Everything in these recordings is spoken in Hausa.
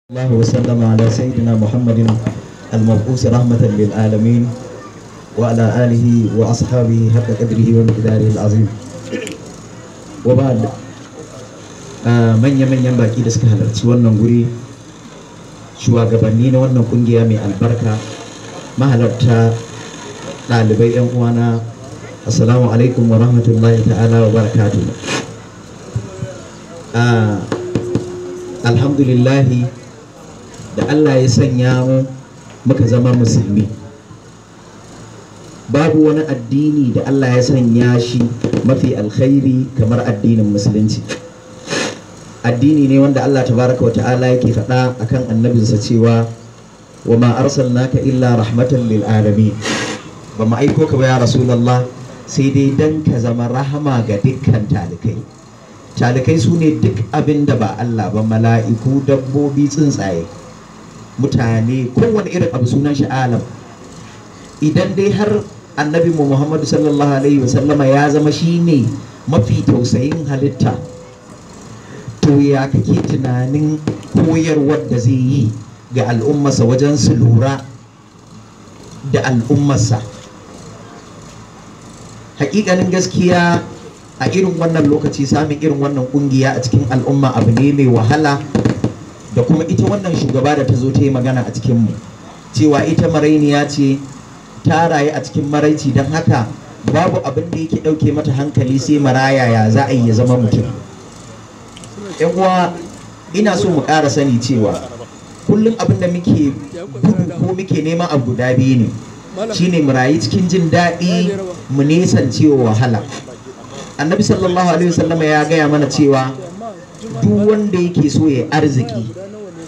الله وسلم على سيدنا محمد المبعوث رحمة للعالمين وعلى آله وأصحابه حق قدره ومقداره العظيم وبعد manya-manyan baki da suka halarci wannan guri, shugabanni na wannan kungiya mai albarka, mahalarta, ɗalibai 'yan uwana, assalamu alaikum wa rahmatullahi ta'ala wa barakatuh. Alhamdulillahi da Allah ya sanya mu muka zama musulmi. Babu wani addini da Allah ya sanya shi mafi alkhairi kamar addinin musulunci. Addini ne wanda Allah tabaraka wa ta'ala yake faɗa akan annabinsa cewa wa ma arsalnaka illa rahmatan lil alamin. Ba mu aiko ka ba ya Rasulullah sai dai dan ka zama rahama ga dukkan talikai. Talikai su ne duk abin da ba Allah ba, mala'iku, dabbobi, tsuntsaye, mutane, kowane irin abu sunan shi alam. Idan dai har annabi mu Muhammadu sallallahu alaihi wasallama ya zama shine mafi tausayin halitta, to ya kake tunanin koyarwar da zai yi ga al'ummarsa wajen su lura da al'ummarsa? Hakikanin gaskiya a irin wannan lokaci samun irin wannan kungiya a cikin al'umma abu ne mai wahala, da kuma ita wannan shugaba da ta zo ta yi magana a cikinmu cewa ita marainiya ce, ta rayu a cikin maraici, don haka babu abin da yake ɗauke mata hankali sai maraya ya za a yi ya zama mutum. Yan uwa, ina so mu ƙara sani cewa kullum abin da muke gudu ko muke nema abu guda biyu ne, shine mu rayu cikin jin daɗi, mu nesance wa wahala. Annabi sallallahu alaihi wasallama ya gaya mana cewa duk wanda yake so ya arziki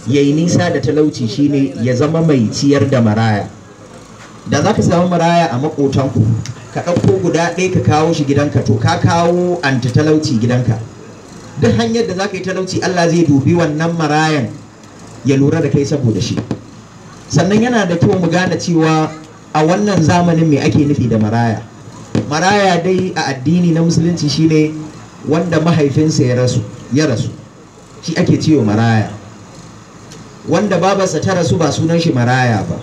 ya yi nisa da talauci shine ya zama mai ciyar da maraya. Da za ka samu maraya a makotanku, ka ɗauko guda ɗaya ka kawo shi gidanka, to ka kawo anta talauci gidanka. Duk hanyar da za ka yi talauci, Allah zai dubi wannan marayan ya lura da kai saboda shi. Sannan yana da kyau mu gane cewa a wannan zamanin me ake nufi da maraya. Maraya dai a addini na musulunci shine wanda mahaifinsa ya rasu shi ake cewa maraya. Wanda babarsa ta rasu ba sunan shi maraya ba,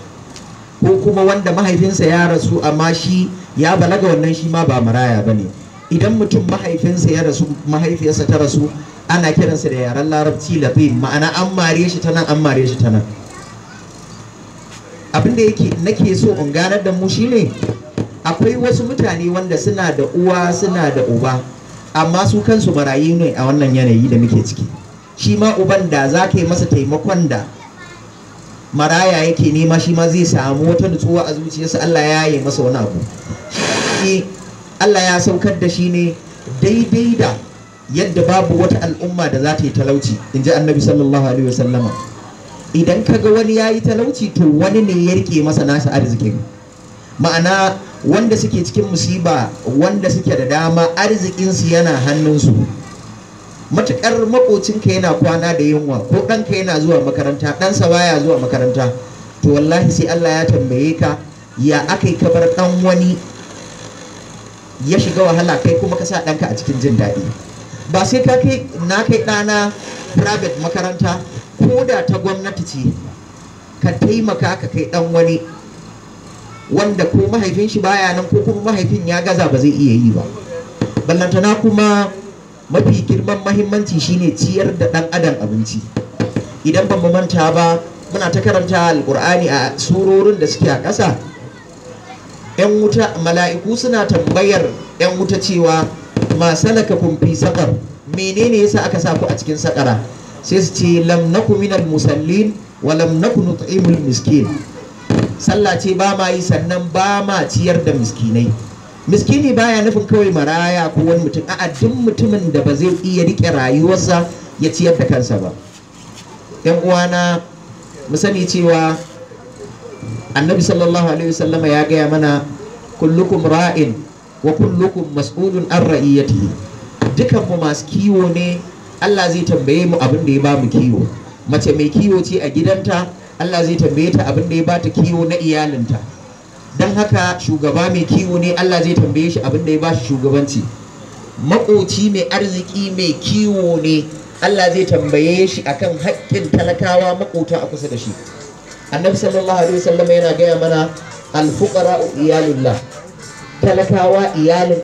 ko kuma wanda mahaifinsa ya rasu amma shi ya balaga, wannan shi ma ba maraya bane. Idan mutum mahaifinsa ya rasu, mahaifiyarsa ta rasu, ana kiransa da yaren larabci latin, ma'ana an mare shi ta nan, an mare shi ta nan. Abin da nake so in ganar da mu shine akwai wasu mutane wanda suna da uwa suna da uba, amma su kansu marayu ne a wannan yanayi da muke ciki. Shi ma uban da za ka yi masa taimakon da maraya yake nema, shi ma zai samu wata nutsuwa a zuciyarsa, Allah ya yi masa wani abu. Allah ya saukar da shi ne daidai da yadda babu wata al'umma da za ta yi talauci, in ji annabi sallallahu alaihi wasallama. Idan ka ga wani ya yi talauci, to wani ne ya rike masa nasa arzikin. Ma'ana wanda suke cikin musiba, wanda suke da dama, arzikinsu yana hannunsu. Matuƙar makocinka yana kwana da yunwa, ko ɗanka yana zuwa makaranta, ɗansa baya zuwa makaranta, to wallahi sai Allah ya tambaye ka, ya aka yi ka bar ɗan wani ya shiga wahala, kai kuma ka sa ɗanka a cikin jin daɗi. Ba sai ka kai ɗana private makaranta, ko da ta gwamnati ce, ka taimaka ka kai ɗan wani wanda ko mahaifin shi baya nan, ko kuma mahaifin ya gaza ba zai iya yi ba. Ballantana kuma mafi girman mahimmanci shine ciyar da ɗan adam abinci. Idan ban mu manta ba, muna ta karanta alƙur'ani a surorin da suke a ƙasa, 'yan wuta, mala'iku suna tambayar 'yan wuta cewa ma salakakum fi saqar, menene yasa aka sa ku a cikin saƙara? Sai su ce lam naku minal musallin wa lam naku nut'imul miskin. Sallah ce ba ma yi, sannan ba ma ciyar da miskinai. Miskini baya nufin kawai maraya ko wani mutum, a'a duk mutumin da ba zai iya rike rayuwarsa ya ciyar da kansa ba. Yan uwana, mu sani cewa annabi sallallahu alaihi wasallam ya gaya mana kullukum ra'in wa kullukum mas'ulun an ra'iyatihi. Dukan mu masu kiwo ne, Allah zai tambaye mu abin da ya ba mu kiwo. Mace mai kiwo ce a gidanta, Allah zai tambaye ta abin da ya bata kiwo na iyalinta. Don haka shugaba mai kiwo ne, Allah zai tambaye shi abin da ya bashi shugabanci. Makoci mai arziki mai kiwo ne, Allah zai tambaye shi akan haƙƙin talakawa makota a kusa da shi. Annabi sallallahu alaihi wasallam yana gaya mana al-fuqara iyalullah, talakawa iyalin